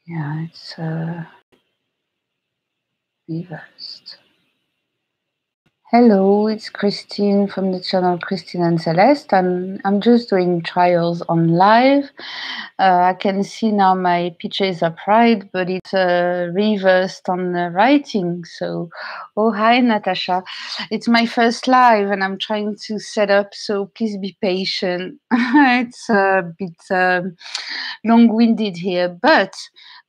Yeah, it's reversed. Hello, it's Christine from the channel Christine and Celeste. I'm just doing trials on live. I can see now my pictures are right, but it's reversed on the writing. So, oh hi Natasha, it's my first live, and I'm trying to set up. So please be patient. It's a bit long-winded here, but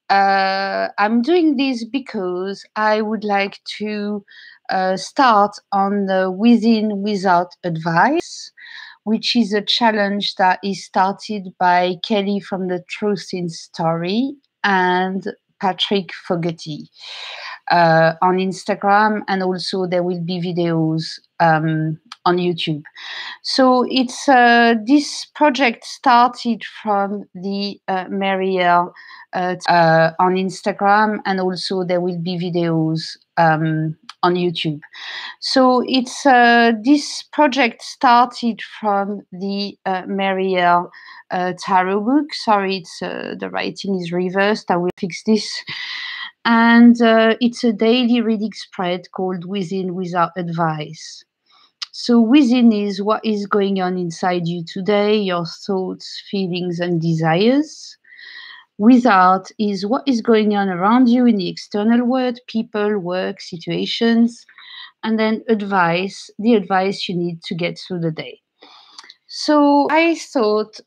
I'm doing this because I would like to start on the Within Without Advice, which is a challenge that is started by Kelly from the Truth in Story and Patrick Fogarty on Instagram, and also there will be videos on YouTube. So it's this project started from the Marielle on Instagram, and also there will be videos on YouTube. So it's this project started from the Marielle tarot book. Sorry, it's the writing is reversed. I will fix this. And it's a daily reading spread called Within Without Advice. So within is what is going on inside you today, your thoughts, feelings, and desires. Without is what is going on around you in the external world, people, work, situations. And then advice, the advice you need to get through the day. So I thought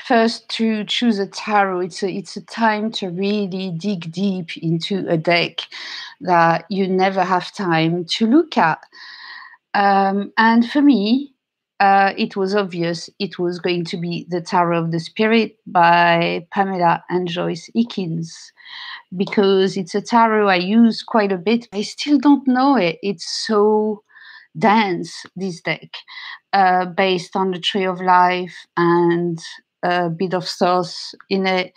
first to choose a tarot. It's a time to really dig deep into a deck that you never have time to look at. And for me, it was obvious it was going to be The Tarot of the Spirit by Pamela and Joyce Hickins, because it's a tarot I use quite a bit. I still don't know it. It's so dense, this deck, based on the Tree of Life and a bit of Thoth in it.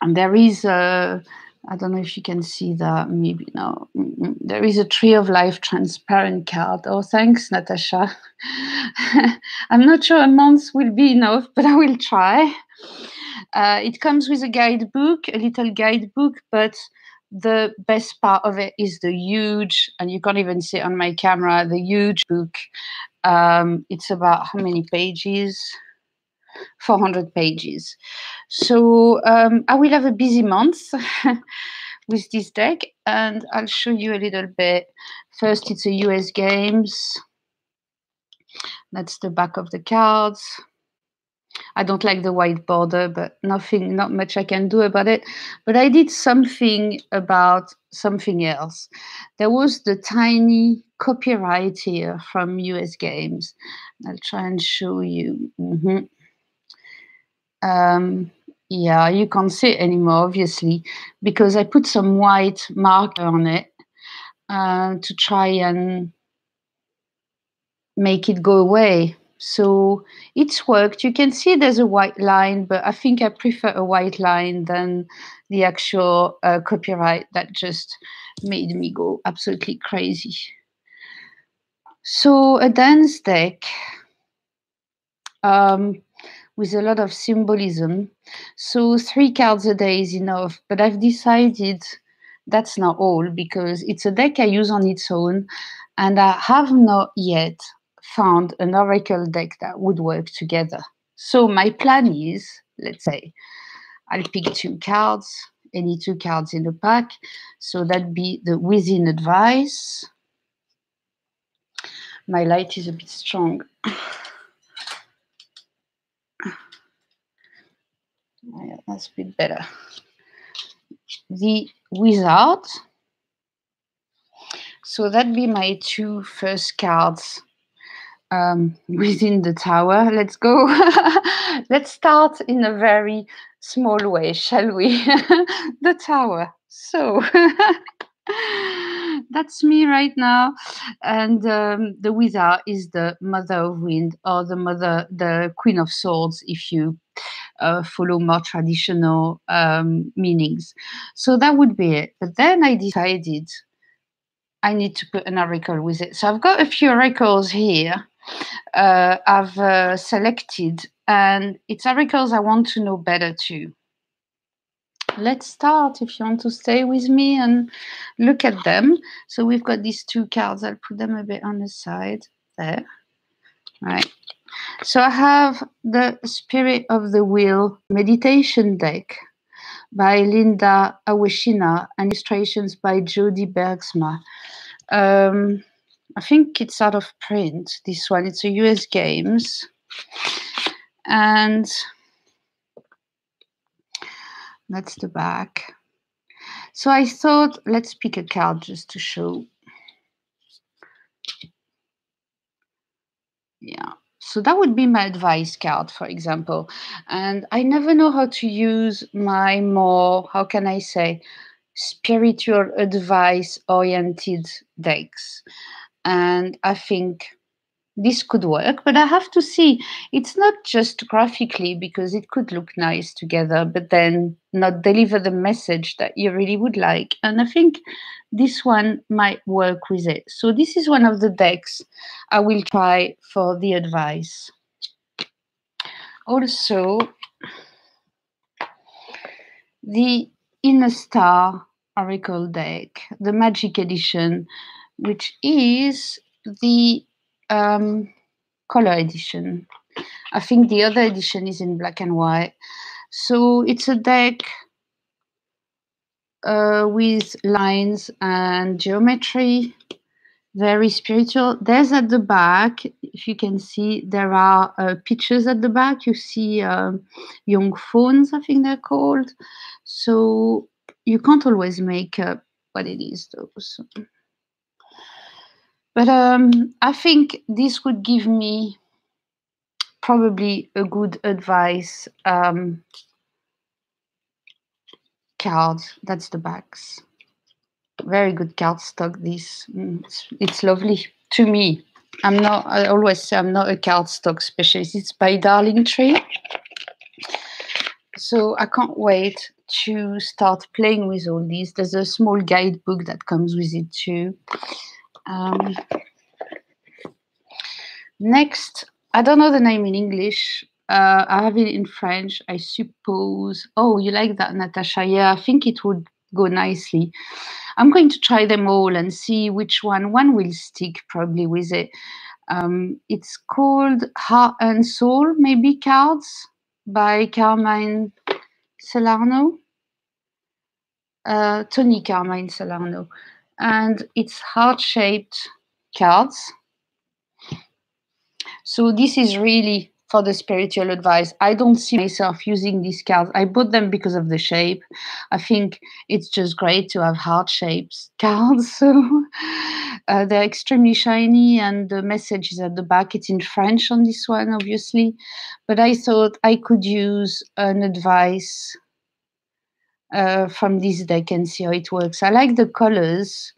And there is a, I don't know if you can see that, maybe no. There is a Tree of Life transparent card. Oh, thanks, Natasha. I'm not sure a month will be enough, but I will try. It comes with a guidebook, a little guidebook, but the best part of it is the huge, and you can't even see it on my camera, the huge book. It's about how many pages? 400 pages. So I will have a busy month with this deck, and I'll show you a little bit. First, it's a US Games. That's the back of the cards. I don't like the white border, but not much I can do about it. But I did something about something else. There was the tiny copyright here from US Games. I'll try and show you. Yeah, you can't see it anymore, obviously, because I put some white marker on it to try and make it go away. So it's worked. You can see there's a white line, but I think I prefer a white line than the actual copyright that just made me go absolutely crazy. So a dance deck with a lot of symbolism. So 3 cards a day is enough, but I've decided that's not all, because it's a deck I use on its own, and I have not yet found an oracle deck that would work together. So my plan is, let's say, I'll pick 2 cards, any 2 cards in the pack. So that'd be the Within Advice. My light is a bit strong. Yeah, that's a bit better. The Without. So that'd be my 2 first cards within the tower. Let's go. Let's start in a very small way, shall we? The tower. So that's me right now. And the Without is the Mother of Wind, or the Queen of Swords, if you follow more traditional meanings. So that would be it. But then I decided I need to put an oracle with it. So I've got a few oracles here. I've selected, and it's articles I want to know better too. Let's start if you want to stay with me and look at them. So we've got these two cards. I'll put them a bit on the side there. Right. So I have the Spirit of the Wheel meditation deck by Linda Aweshina, and illustrations by Jody Bergsma. I think it's out of print, this one. It's a US Games. And that's the back. So I thought, let's pick a card just to show. Yeah. So that would be my advice card, for example. And I never know how to use my more, how can I say, spiritual advice oriented decks. And I think this could work, but I have to see. It's not just graphically, because it could look nice together, but then not deliver the message that you really would like. And I think this one might work with it. So this is one of the decks I will try for the advice. Also, the Inner Star Oracle deck, the Magic Edition, which is the color edition. I think the other edition is in black and white. So it's a deck with lines and geometry, very spiritual. There's at the back, if you can see, there are pictures at the back. You see young phones, I think they're called. So you can't always make up what it is, though. So. But I think this would give me probably a good advice card. That's the backs. Very good cardstock. This it's lovely to me. I always say I'm not a cardstock specialist. It's by Darling Tree. So I can't wait to start playing with all these. There's a small guidebook that comes with it too. Next, I don't know the name in English. I have it in French, I suppose. Oh, you like that, Natasha? Yeah, I think it would go nicely. I'm going to try them all and see which one will stick probably with it. It's called Heart and Soul, maybe cards by Carmine Salerno. Tony Carmine Salerno. And it's heart-shaped cards. So this is really for the spiritual advice. I don't see myself using these cards. I bought them because of the shape. I think it's just great to have heart-shaped cards. So they're extremely shiny, and the message is at the back. It's in French on this one, obviously. But I thought I could use an advice from this deck and see how it works. I like the colors.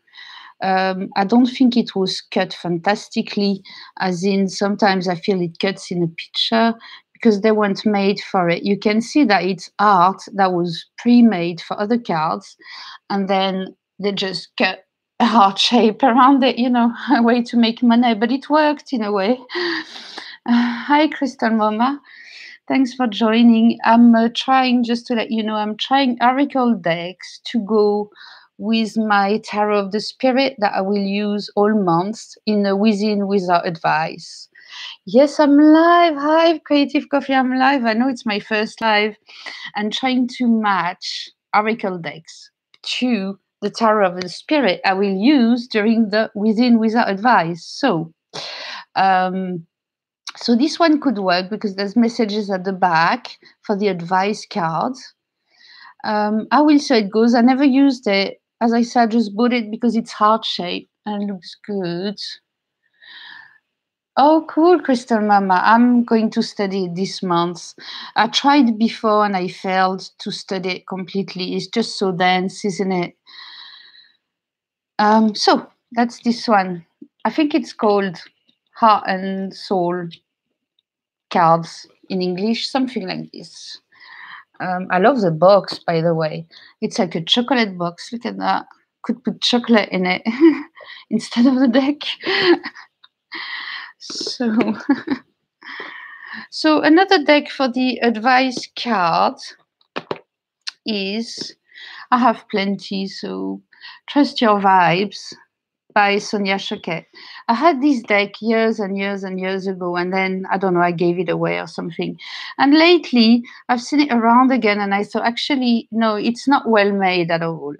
I don't think it was cut fantastically, as in sometimes I feel it cuts in a picture because they weren't made for it. You can see that it's art that was pre-made for other cards, and then they just cut a heart shape around it, a way to make money, but it worked in a way. Hi, Crystal Mama. Thanks for joining. I'm trying, just to let you know, I'm trying oracle decks to go with my Tarot of the Spirit that I will use all months in a Within Without Advice. Yes, I'm live. Hi, Creative Coffee, I'm live. I know it's my first live. And trying to match oracle decks to the Tarot of the Spirit I will use during the Within Without Advice. So this one could work because there's messages at the back for the advice cards. I will say it goes. I never used it. As I said, I just bought it because it's heart-shaped and looks good. Oh, cool, Crystal Mama. I'm going to study it this month. I tried before and I failed to study it completely. It's just so dense, isn't it? So that's this one. I think it's called Heart and Soul cards in English, something like this. I love the box, by the way. It's like a chocolate box. Look at that. Could put chocolate in it instead of the deck. So, so another deck for the advice card is, I have plenty, so Trust Your Vibes by Sonia Choquette. I had this deck years and years and years ago, and then I don't know, I gave it away or something. And lately, I've seen it around again, and I thought, actually, no, it's not well made at all.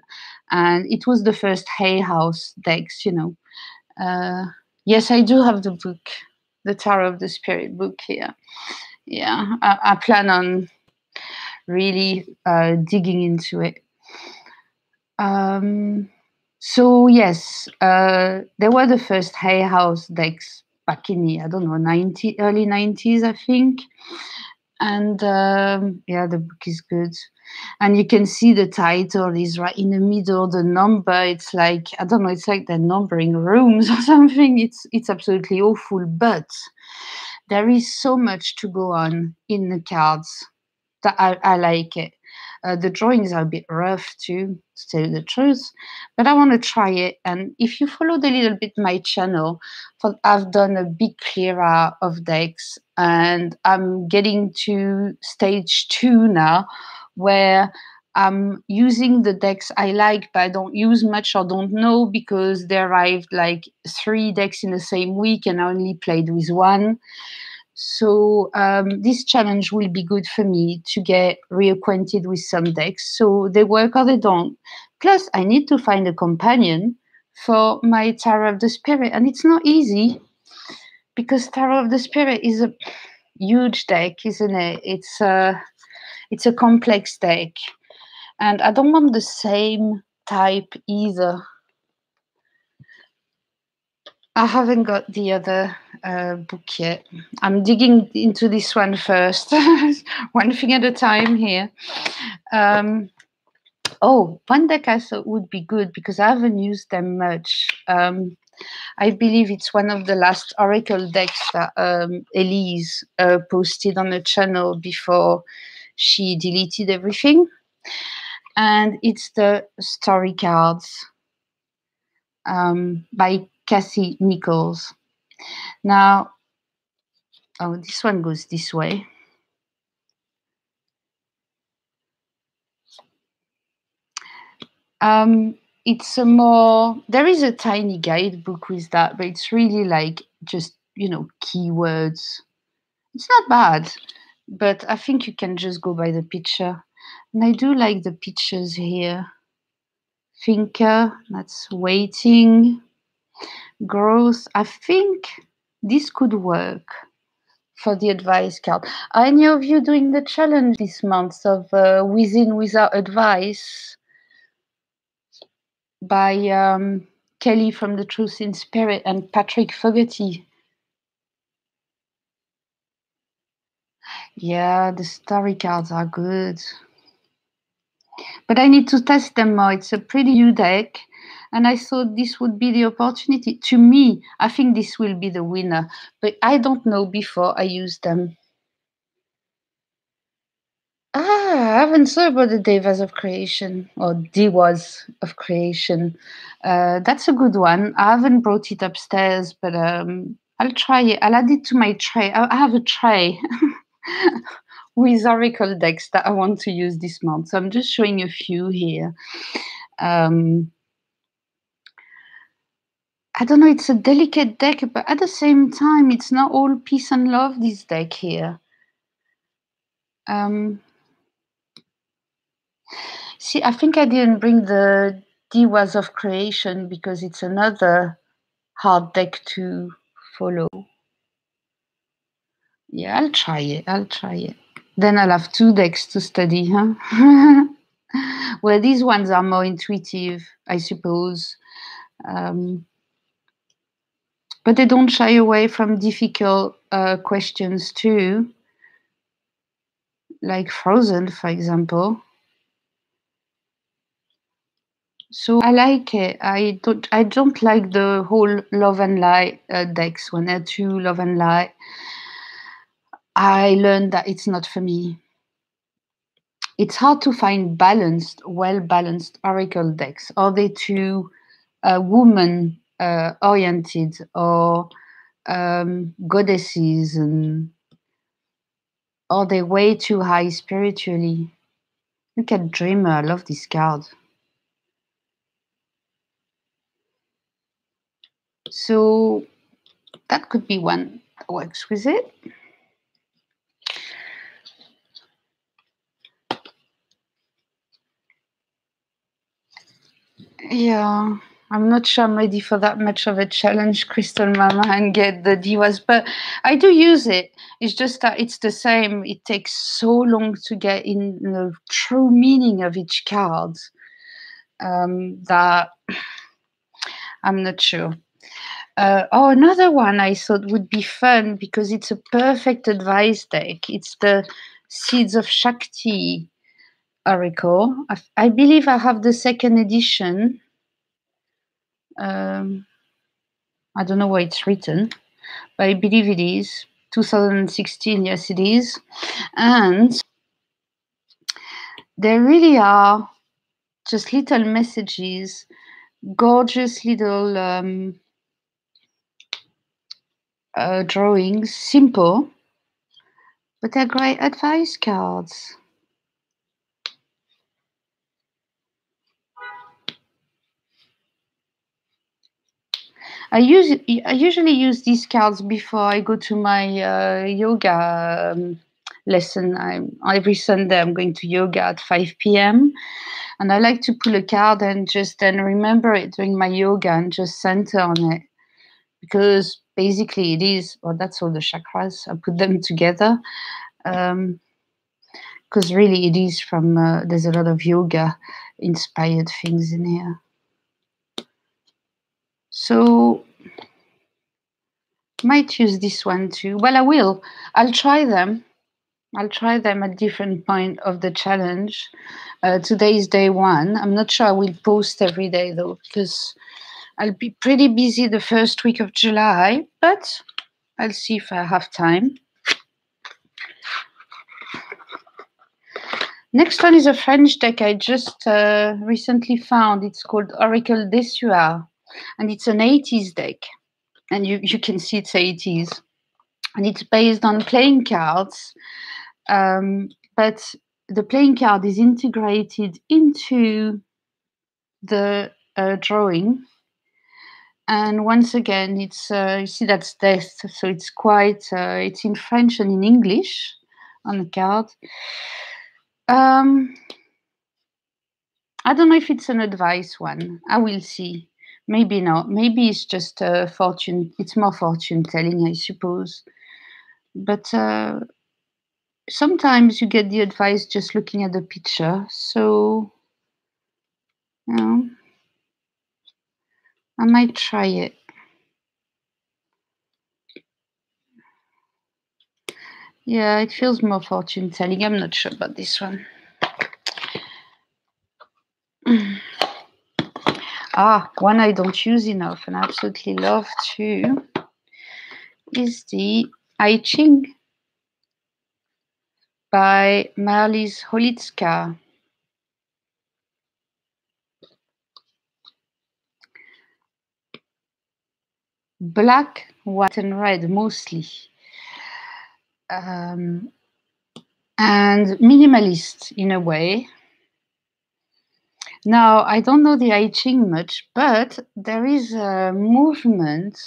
And it was the first Hay House decks, you know. Yes, I do have the book, the Tarot of the Spirit book here. Yeah, I plan on really digging into it. So yes, they were the first Hay House decks back in the, I don't know, early 90s, I think. And yeah, the book is good. And you can see the title is right in the middle, the number. It's like, I don't know, it's like they're numbering rooms or something. It's absolutely awful, but there is so much to go on in the cards that I like it. The drawings are a bit rough too, to tell you the truth, but I want to try it. And if you followed a little bit my channel, I've done a big clear out of decks, and I'm getting to stage 2 now, where I'm using the decks I like, but I don't use much or don't know, because they arrived like 3 decks in the same week, and I only played with one. So this challenge will be good for me to get reacquainted with some decks. So they work or they don't. Plus, I need to find a companion for my Tarot of the Spirit. And it's not easy, because Tarot of the Spirit is a huge deck, isn't it? It's a complex deck. And I don't want the same type either. I haven't got the other book yet. I'm digging into this one first, one thing at a time here. One deck I thought would be good, because I haven't used them much. I believe it's one of the last Oracle decks that Elise posted on the channel before she deleted everything. And it's the Story Cards by Kathy Nichols. Now, this one goes this way. It's a more, there is a tiny guidebook with that, but it's really like just, keywords. It's not bad, but I think you can just go by the picture. And I do like the pictures here. Thinker, that's waiting. Growth. I think this could work for the advice card. Are any of you doing the challenge this month of Within Without Advice by Kelly from The Truth in Spirit and Patrick Fogarty? Yeah, the story cards are good, but I need to test them more. It's a pretty new deck, and I thought this would be the opportunity. To me, I think this will be the winner, but I don't know before I use them. I haven't thought about the Devas of Creation, or Devas of Creation. That's a good one. I haven't brought it upstairs, but I'll try it. I'll add it to my tray. I have a tray with Oracle decks that I want to use this month. So I'm just showing a few here. I don't know, it's a delicate deck, but at the same time, it's not all peace and love, this deck here. See, I think I didn't bring the Devas of Creation because it's another hard deck to follow. Yeah, I'll try it. Then I'll have 2 decks to study, huh? Well, these ones are more intuitive, I suppose. But they don't shy away from difficult questions too, like Frozen, for example. So I like it. I don't like the whole love and light decks. When they're too love and light, I learned that it's not for me. It's hard to find well-balanced oracle decks. Are they too woman oriented, or goddesses, and are they way too high spiritually? Look at Dreamer. I love this card. So that could be one that works with it. Yeah, I'm not sure I'm ready for that much of a challenge, Crystal Mama, and get the divas, but I do use it. It's just that it's the same. It takes so long to get in the true meaning of each card that I'm not sure. Another one I thought would be fun because it's a perfect advice deck. It's the Seeds of Shakti Oracle. I believe I have the second edition. I don't know where it's written, but I believe it is 2016. Yes, it is. And there really are just little messages, gorgeous little drawings, simple, but they're great advice cards. I usually use these cards before I go to my yoga lesson. Every Sunday I'm going to yoga at 5 p.m. and I like to pull a card and just then remember it during my yoga and just center on it, because basically it is, well, that's all the chakras. I put them together because really it is from, there's a lot of yoga inspired things in here. So might use this one too. Well, I will. I'll try them. I'll try them at different point of the challenge. Today is day one. I'm not sure I will post every day though, because I'll be pretty busy the first week of July, but I'll see if I have time. Next one is a French deck I just recently found. It's called Oracle des Soirs, and it's an 80s deck. And you can see it's 80s. And it's based on playing cards, but the playing card is integrated into the drawing. And once again, it's you see that's death, so it's quite it's in French and in English on the card. I don't know if it's an advice one. I will see. Maybe not. Maybe it's just fortune. It's more fortune telling, I suppose. But sometimes you get the advice just looking at the picture. So, you know, I might try it. Yeah, it feels more fortune telling. I'm not sure about this one. One I don't use enough and I absolutely love too is the I Ching by Marlies Holitska. Black, white, and red mostly. And minimalist in a way. Now, I don't know the I Ching much, but there is a movement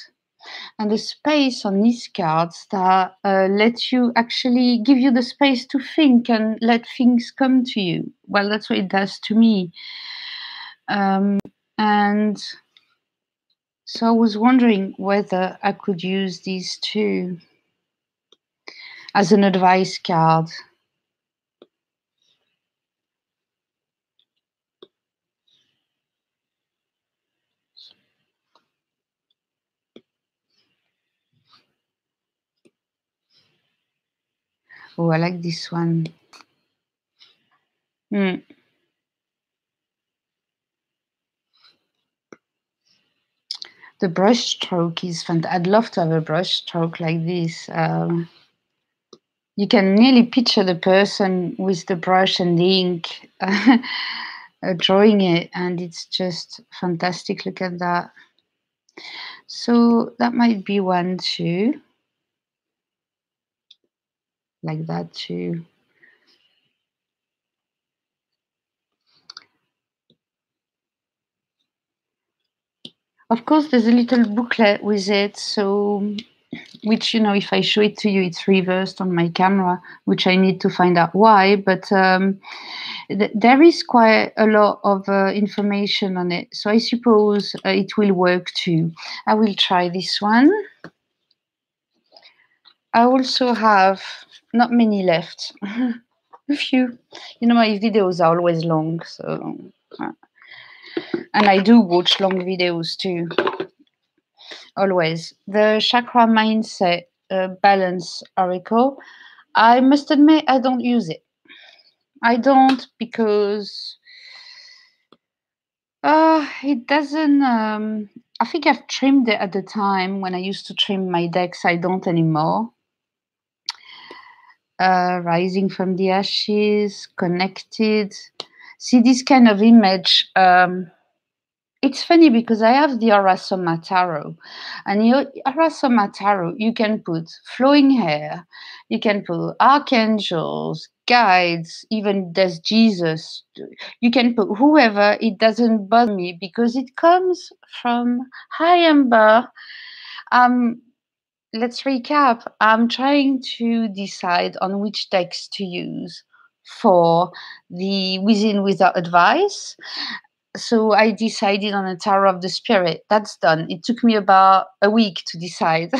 and a space on these cards that let you actually give you the space to think and let things come to you. Well, that's what it does to me. And so I was wondering whether I could use these two as an advice card. Oh, I like this one. The brush stroke is fantastic. I'd love to have a brush stroke like this. You can nearly picture the person with the brush and the ink drawing it, and it's just fantastic. Look at that. So that might be one too, like that too. Of course, there's a little booklet with it, so which, if I show it to you, it's reversed on my camera, which I need to find out why. But there is quite a lot of information on it, so I suppose it will work too. I will try this one. I also have not many left. A few. My videos are always long, so and I do watch long videos too. Always. The Chakra Mindset Balance Oracle. I must admit, I don't use it. I don't because it doesn't. I think I've trimmed it at the time when I used to trim my decks. I don't anymore. Rising from the ashes, connected. See this kind of image. It's funny because I have the Arasoma Tarot, and your Arasoma Tarot, you can put flowing hair, you can put archangels, guides, even there's Jesus. You can put whoever, it doesn't bother me because it comes from Hi Amber. Um, let's recap. I'm trying to decide on which text to use for the Within Without Advice. So I decided on a Tower of the Spirit. That's done. It took me about a week to decide.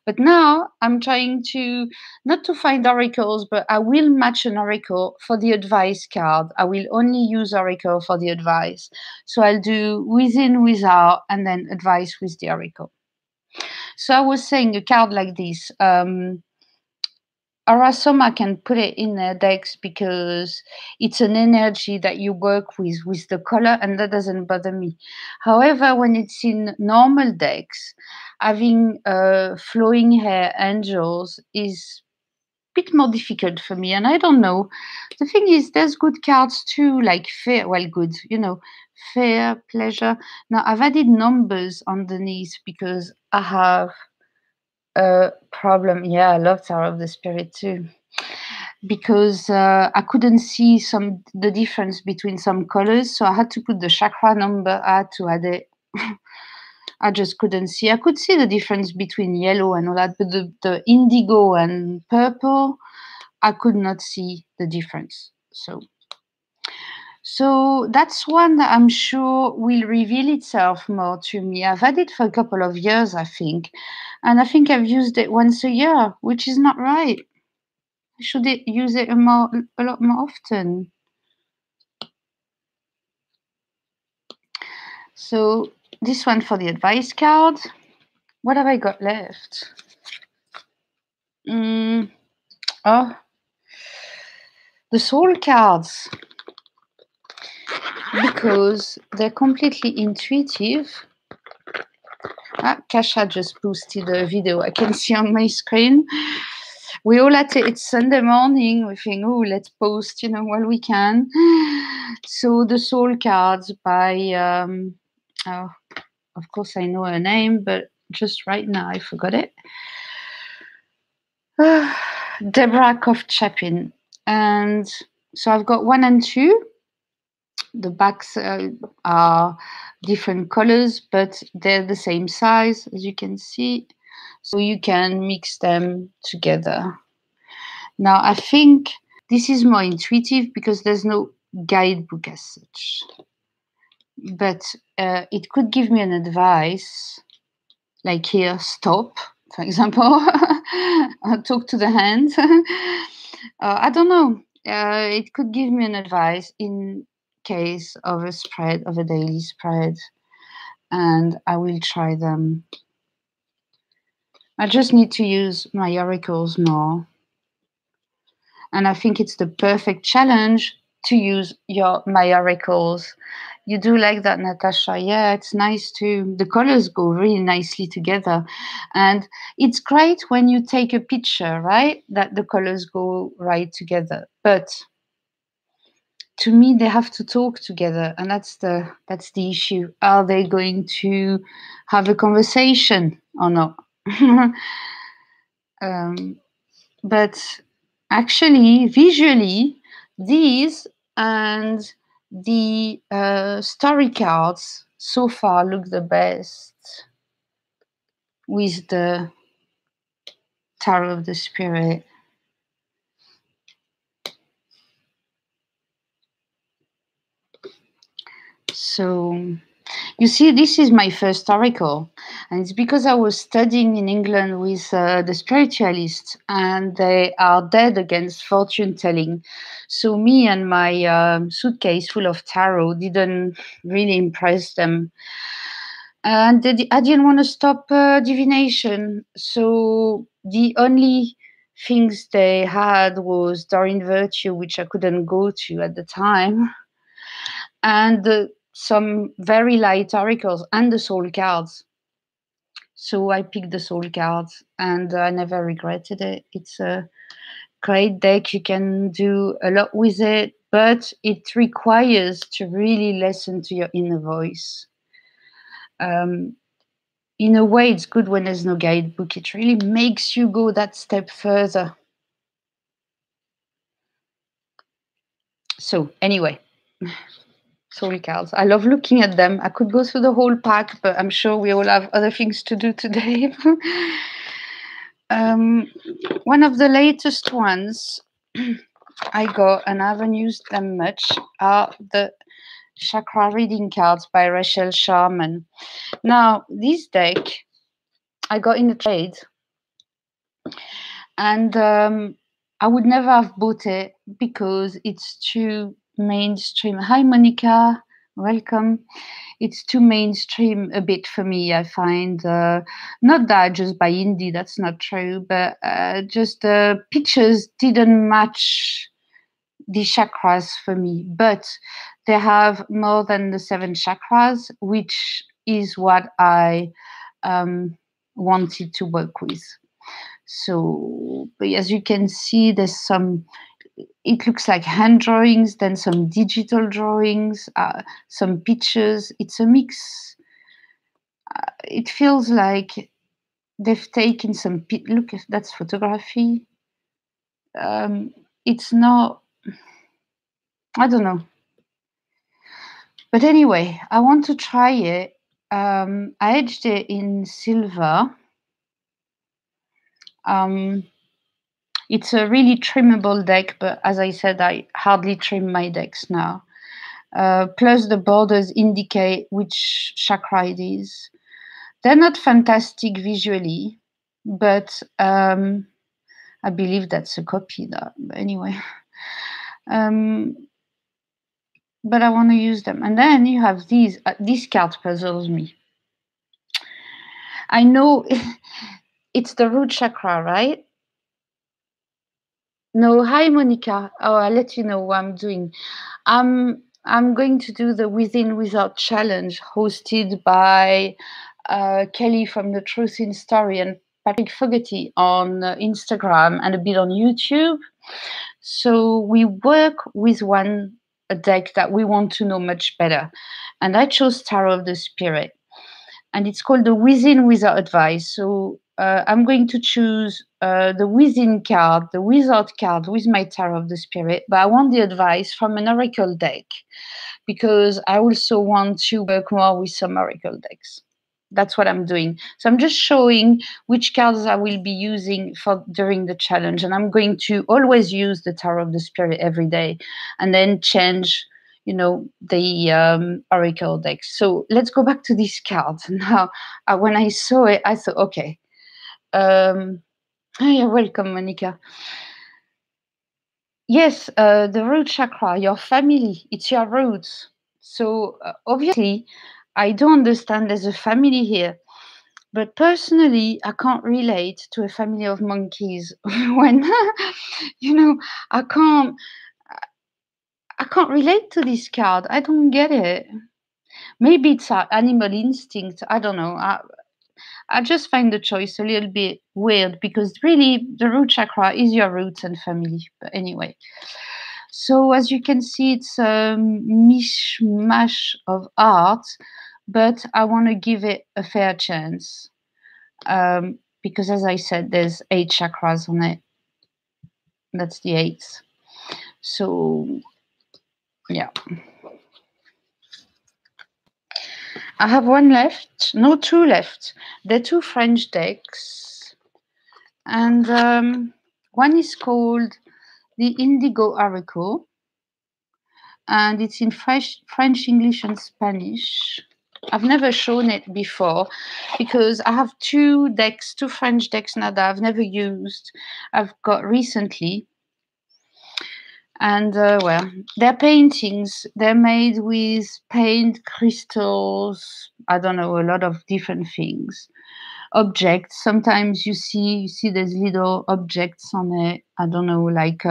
But now I'm trying to not to find oracles, but I will match an oracle for the advice card. I will only use oracle for the advice. So I'll do within, without, and then advice with the oracle. So I was saying a card like this. Arasoma can put it in their decks because it's an energy that you work with the color, and that doesn't bother me. However, when it's in normal decks, having flowing hair angels is a bit more difficult for me, and I don't know. The thing is, there's good cards too, like fair, well, good, fair, pleasure. Now, I've added numbers underneath because I have a problem. Yeah, I love Tower of the Spirit too because I couldn't see the difference between some colors, so I had to put the chakra number. I had to add it. I just couldn't see. I could see the difference between yellow and all that, but the indigo and purple, I could not see the difference. So that's one that I'm sure will reveal itself more to me. I've had it for a couple of years, I think, and I think I've used it once a year, which is not right. I should use it a lot more often. So this one for the advice card. What have I got left? Oh, the soul cards, because they're completely intuitive. Kasha just posted a video I can see on my screen. We all at it. It's Sunday morning. We think, oh, let's post, while we can. So the soul cards by, oh, of course I know her name, but just right now I forgot it. Deborah Koff Chapin. And so I've got 1 and 2. The backs are different colors, but they're the same size, as you can see. So you can mix them together. Now, I think this is more intuitive because there's no guidebook as such. But it could give me an advice, like here, stop, for example, talk to the hand. I don't know. It could give me an advice in case of a daily spread, and I will try them. I just need to use my oracles more. And I think it's the perfect challenge to use my oracles. You do like that, Natasha? Yeah, it's nice too. The colors go really nicely together. And it's great when you take a picture, right? That the colors go right together. But to me they have to talk together, and that's the issue. Are they going to have a conversation or not? um, but actually visually these and the story cards so far look the best with the Tarot of the Spirit. So you see, this is my first oracle, and it's because I was studying in England with the spiritualists, and they are dead against fortune telling. So me and my suitcase full of tarot didn't really impress them, and I didn't want to stop divination. So the only things they had was Doreen Virtue, which I couldn't go to at the time, and some very light oracles and the soul cards. So I picked the soul cards, and I never regretted it. It's a great deck. You can do a lot with it, but it requires to really listen to your inner voice. Um, in a way, it's good when there's no guidebook. It really makes you go that step further. So anyway, soul cards. I love looking at them. I could go through the whole pack, but I'm sure we all have other things to do today. One of the latest ones I got, and I haven't used them much, are the Chakra Reading cards by Rachel Sharman. Now, this deck I got in a trade, and I would never have bought it because it's too mainstream. Hi, Monica. Welcome. It's too mainstream a bit for me, I find. Not that I just buy indie, that's not true, but just the pictures didn't match the chakras for me. But they have more than the 7 chakras, which is what I wanted to work with. So, but as you can see, there's some, it looks like hand drawings, then some digital drawings, some pictures. It's a mix. It feels like they've taken some, look, if that's photography. It's not, I don't know. But anyway, I want to try it. I edged it in silver. It's a really trimmable deck, but as I said, I hardly trim my decks now. Plus the borders indicate which chakra it is. They're not fantastic visually, but I believe that's a copy. But anyway, but I want to use them. And then you have these. This card puzzles me. I know it's the root chakra, right? No, hi Monica. Oh, I'll let you know what I'm doing. I'm going to do the Within Without challenge hosted by Kelly from the Truth in Story and Patrick Fogarty on Instagram and a bit on YouTube. So we work with a deck that we want to know much better. And I chose Tarot of the Spirit. And it's called the Within Without Advice. So I'm going to choose the Within card, the Without card with my Tarot of the Spirit, but I want the advice from an Oracle deck because I also want to work more with some Oracle decks. That's what I'm doing. So I'm just showing which cards I will be using for during the challenge, and I'm going to always use the Tarot of the Spirit every day, and then change, the Oracle decks. So let's go back to these cards now. When I saw it, I thought, okay. You're welcome, Monica. Yes, the root chakra, your family, it's your roots. So obviously, I don't understand there's a family here. But personally, I can't relate to a family of monkeys when, I can't relate to this card. I don't get it. Maybe it's our animal instinct. I don't know. I just find the choice a little bit weird because really the root chakra is your roots and family. But anyway, So as you can see, it's a mishmash of art, but I want to give it a fair chance. Because as I said, there's 8 chakras on it. That's the 8th. So yeah. I have one left. No, 2 left. They're 2 French decks. And one is called the Indigo Oracle. And it's in French, English, and Spanish. I've never shown it before because I have 2 decks, 2 French decks now that I've never used. I've got recently. And well, they're paintings. They're made with paint, crystals, I don't know, a lot of different things. Objects. Sometimes you see there's little objects on it. I don't know, like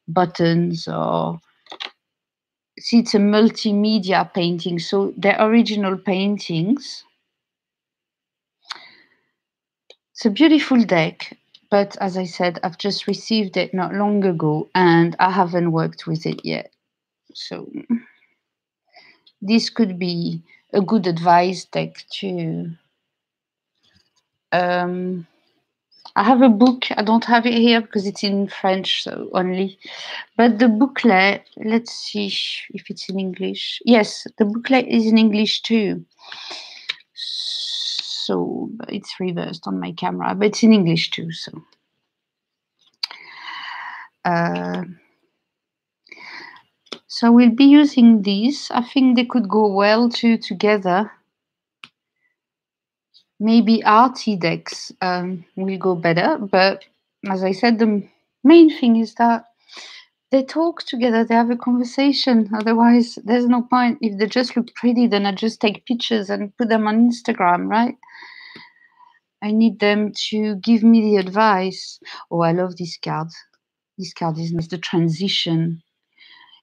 buttons or. See, it's a multimedia painting, so they're original paintings. It's a beautiful deck, but as I said, I've just received it not long ago and I haven't worked with it yet. So this could be a good advice deck too. I have a book. I don't have it here because it's in French so only. But the booklet, let's see if it's in English. Yes, the booklet is in English too. So it's reversed on my camera, but it's in English too. So so we'll be using these. I think they could go well together. Maybe arty decks will go better, but as I said, the main thing is that they talk together, they have a conversation. Otherwise, there's no point. If they just look pretty, then I just take pictures and put them on Instagram, right? I need them to give me the advice. Oh, I love this card. This card is nice. The transition.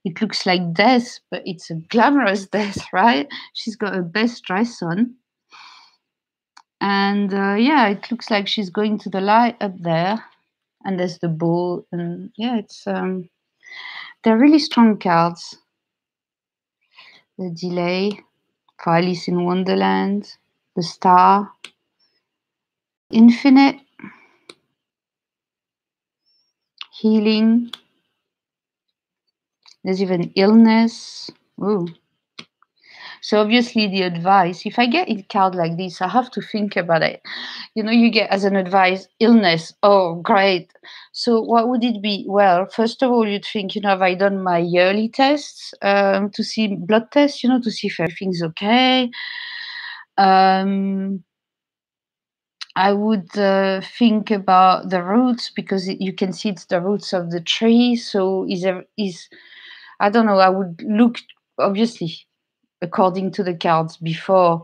It looks like death, but it's a glamorous death, right? She's got her best dress on. And yeah, it looks like she's going to the light up there. And there's the bull. And yeah, it's they're really strong cards. The delay for Alice in Wonderland. The star. Infinite. Healing. There's even illness. Ooh. So obviously the advice, if I get a card like this, I have to think about it. You know, you get as an advice, illness. Oh, great. So what would it be? Well, first of all, you'd think, you know, have I done my yearly tests to see blood tests, you know, to see if everything's okay? I would think about the roots because you can see it's the roots of the tree. So is I don't know. I would look obviously according to the cards before.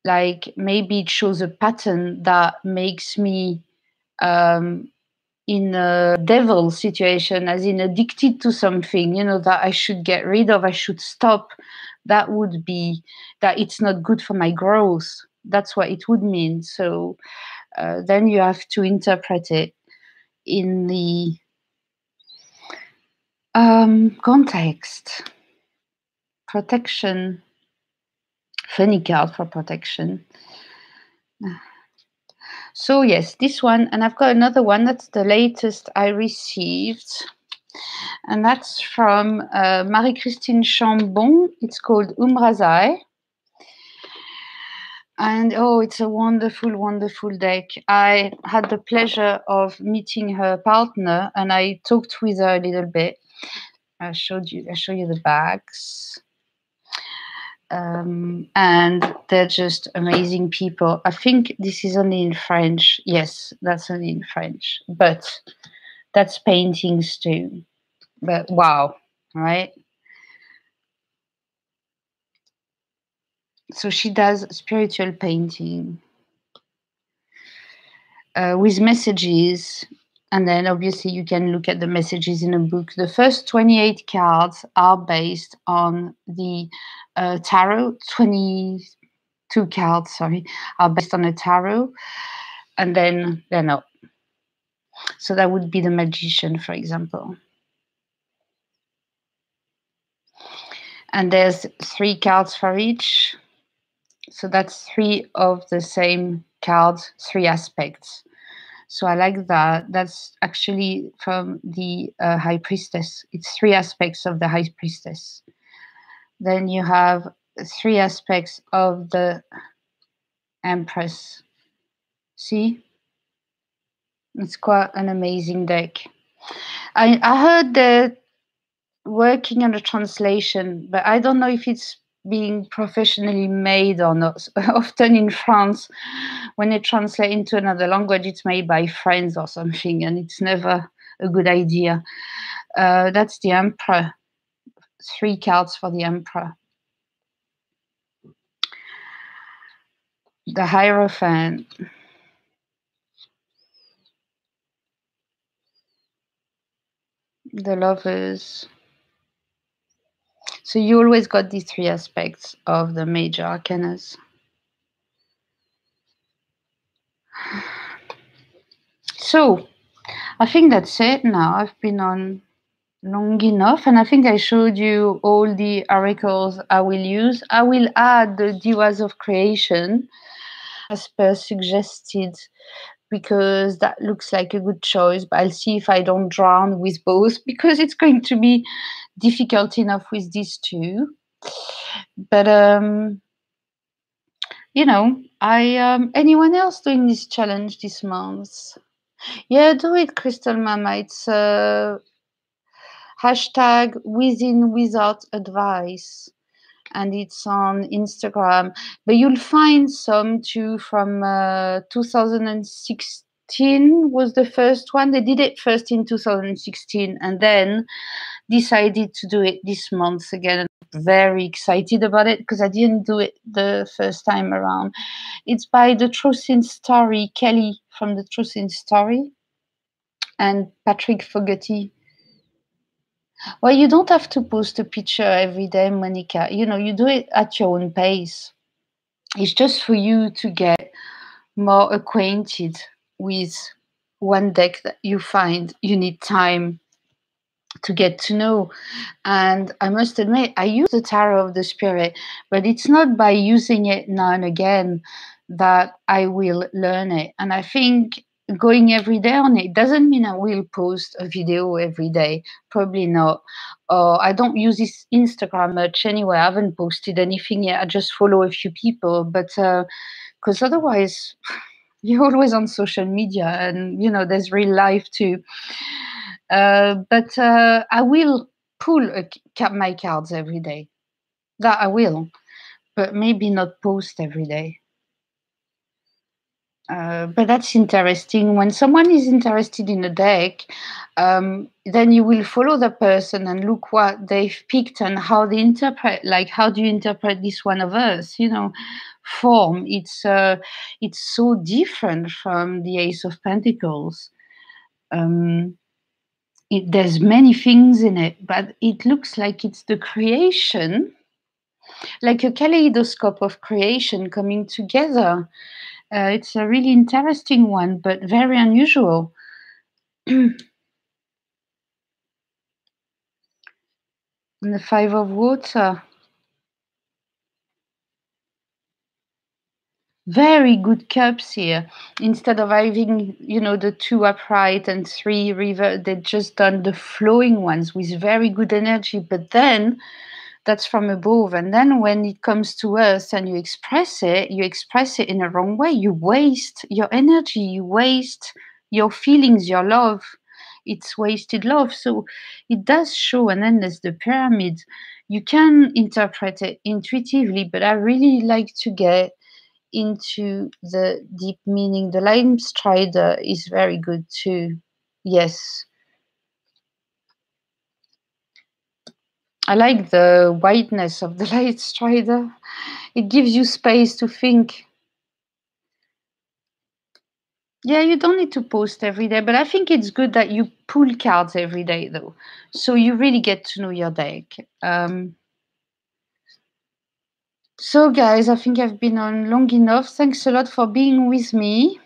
Like maybe it shows a pattern that makes me in a devil situation, as in addicted to something, you know, that I should get rid of, I should stop. That would be that it's not good for my growth. That's what it would mean. So then you have to interpret it in the context. Protection. Funny card for protection. So yes, this one, and I've got another one. That's the latest I received, and that's from Marie-Christine Chambon. It's called Umbrazae. And oh, it's a wonderful, wonderful deck. I had the pleasure of meeting her partner, and I talked with her a little bit. I'll show you the bags. And they're just amazing people. I think this is only in French. Yes, that's only in French, but that's paintings too. But wow, right? So she does spiritual painting with messages, and then obviously you can look at the messages in a book. The first 28 cards are based on the tarot. 22 cards, sorry, are based on a tarot, and then they're not. So that would be the Magician, for example. And there's 3 cards for each. So that's 3 of the same cards, 3 aspects. So I like that. That's actually from the High Priestess. It's 3 aspects of the High Priestess. Then you have 3 aspects of the Empress. See? It's quite an amazing deck. I heard that working on the translation, but I don't know if it's being professionally made or not. Often in France, when they translate into another language, it's made by friends or something, and it's never a good idea. That's the Emperor. 3 cards for the Emperor. The Hierophant. The Lovers. So you always got these 3 aspects of the major arcanas. So I think that's it now. I've been on long enough, and I think I showed you all the oracles I will use. I will add the Divas of Creation as per suggested, because that looks like a good choice, but I'll see if I don't drown with both, because it's going to be difficult enough with these 2. But anyone else doing this challenge this month? Yeah, do it, Crystal Mama. It's hashtag within without advice, and it's on Instagram. But you'll find some too from 2016 was the first one. They did it first in 2016 and then decided to do it this month again. I'm very excited about it because I didn't do it the first time around. It's by the Truth in Story, Kelly from the Truth in Story, and Patrick Fogarty. Well, you don't have to post a picture every day, Monica. You do it at your own pace. It's just for you to get more acquainted with one deck that you find you need time to get to know. And I must admit, I use the Tarot of the Spirit, but it's not by using it now and again that I will learn it. And I think going every day on it doesn't mean I will post a video every day. Probably not. Or I don't use this Instagram much anyway. I haven't posted anything yet. I just follow a few people. But because otherwise, you're always on social media, and there's real life too. But I will pull my cards every day. That I will, but maybe not post every day. But that's interesting. When someone is interested in a deck, then you will follow the person and look what they've picked and how they interpret. Like, how do you interpret this one of us? Form. It's so different from the Ace of Pentacles. There's many things in it, but it looks like it's the creation, like a kaleidoscope of creation coming together. It's a really interesting one, but very unusual. And the 5 of Water. Very good cups here. Instead of having, the 2 upright and 3 reverse, they've just done the flowing ones with very good energy. But then that's from above. And then when it comes to earth and you express it in a wrong way. You waste your energy, you waste your feelings, your love. It's wasted love. So it does show. And then there's the pyramid. You can interpret it intuitively, but I really like to get into the deep meaning. The Light Strider is very good too. Yes. I like the whiteness of the Light Strider. It gives you space to think. Yeah, you don't need to post every day, but I think it's good that you pull cards every day, though. So you really get to know your deck. So, guys, I think I've been on long enough. Thanks a lot for being with me.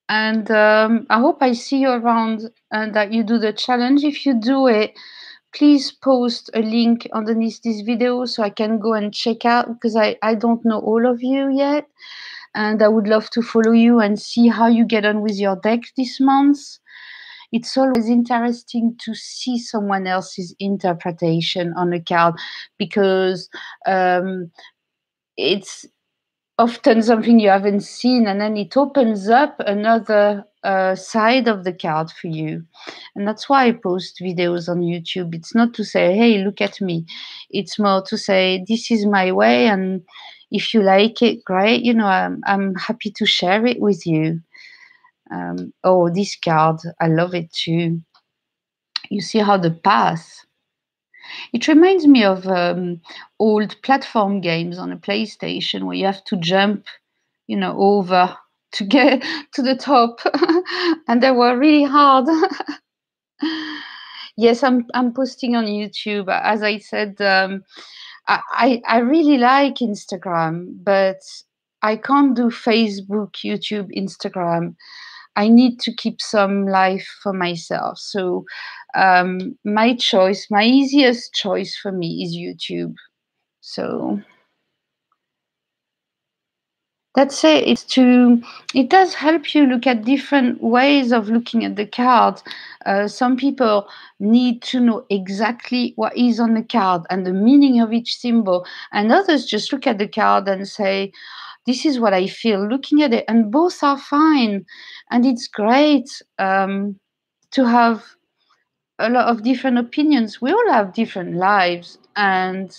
And I hope I see you around and that you do the challenge. If you do it, please post a link underneath this video so I can go and check out, because I don't know all of you yet. And I would love to follow you and see how you get on with your deck this month. It's always interesting to see someone else's interpretation on a card, because it's often something you haven't seen, and then it opens up another side of the card for you. And that's why I post videos on YouTube. It's not to say, hey, look at me. It's more to say, this is my way, and if you like it, great. You know, I'm happy to share it with you. Oh, this card, I love it too. You see how the path. It reminds me of old platform games on a PlayStation where you have to jump, over to get to the top, and they were really hard. Yes, I'm posting on YouTube. As I said, I really like Instagram, but I can't do Facebook, YouTube, Instagram. I need to keep some life for myself. So my choice, my easiest choice for me is YouTube. So that's it. It does help you look at different ways of looking at the card. Some people need to know exactly what is on the card and the meaning of each symbol, and others just look at the card and say, this is what I feel looking at it. And both are fine. And it's great to have a lot of different opinions. We all have different lives and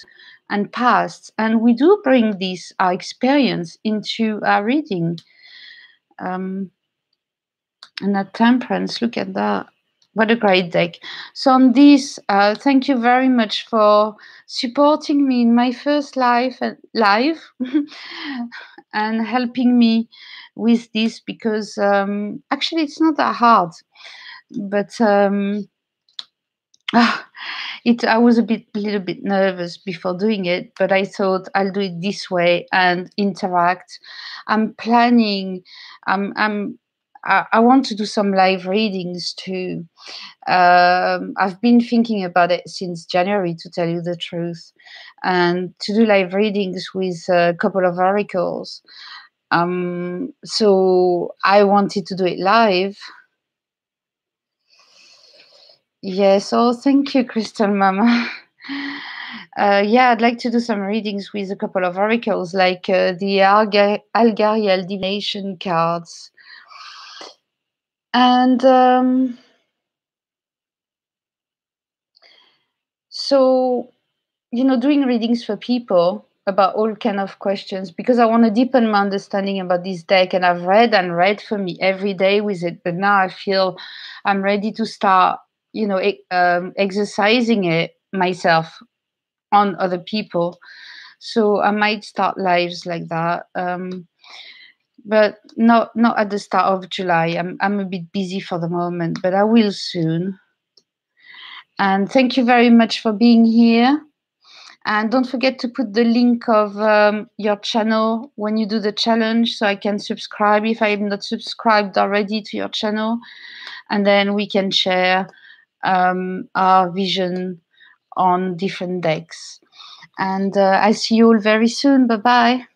pasts, and we do bring this our experience into our reading. Um, and that temperance, look at that. What a great deck. So on this, thank you very much for supporting me in my first live and helping me with this, because actually it's not that hard, but I was little bit nervous before doing it, but I thought I'll do it this way and interact. I'm planning. I want to do some live readings too. I've been thinking about it since January, to tell you the truth, and to do live readings with a couple of oracles. So I wanted to do it live. Yes. Oh, thank you, Crystal Mama. Yeah, I'd like to do some readings with a couple of oracles, like the Algariel divination cards. And so, doing readings for people about all kind of questions, because I want to deepen my understanding about this deck. And I've read and read for me every day with it, but now I feel I'm ready to start, exercising it myself on other people. So I might start lives like that, but not at the start of July. I'm a bit busy for the moment, but I will soon. And thank you very much for being here. And don't forget to put the link of your channel when you do the challenge, so I can subscribe if I'm not subscribed already to your channel, and then we can share our vision on different decks. And I see you all very soon. Bye bye.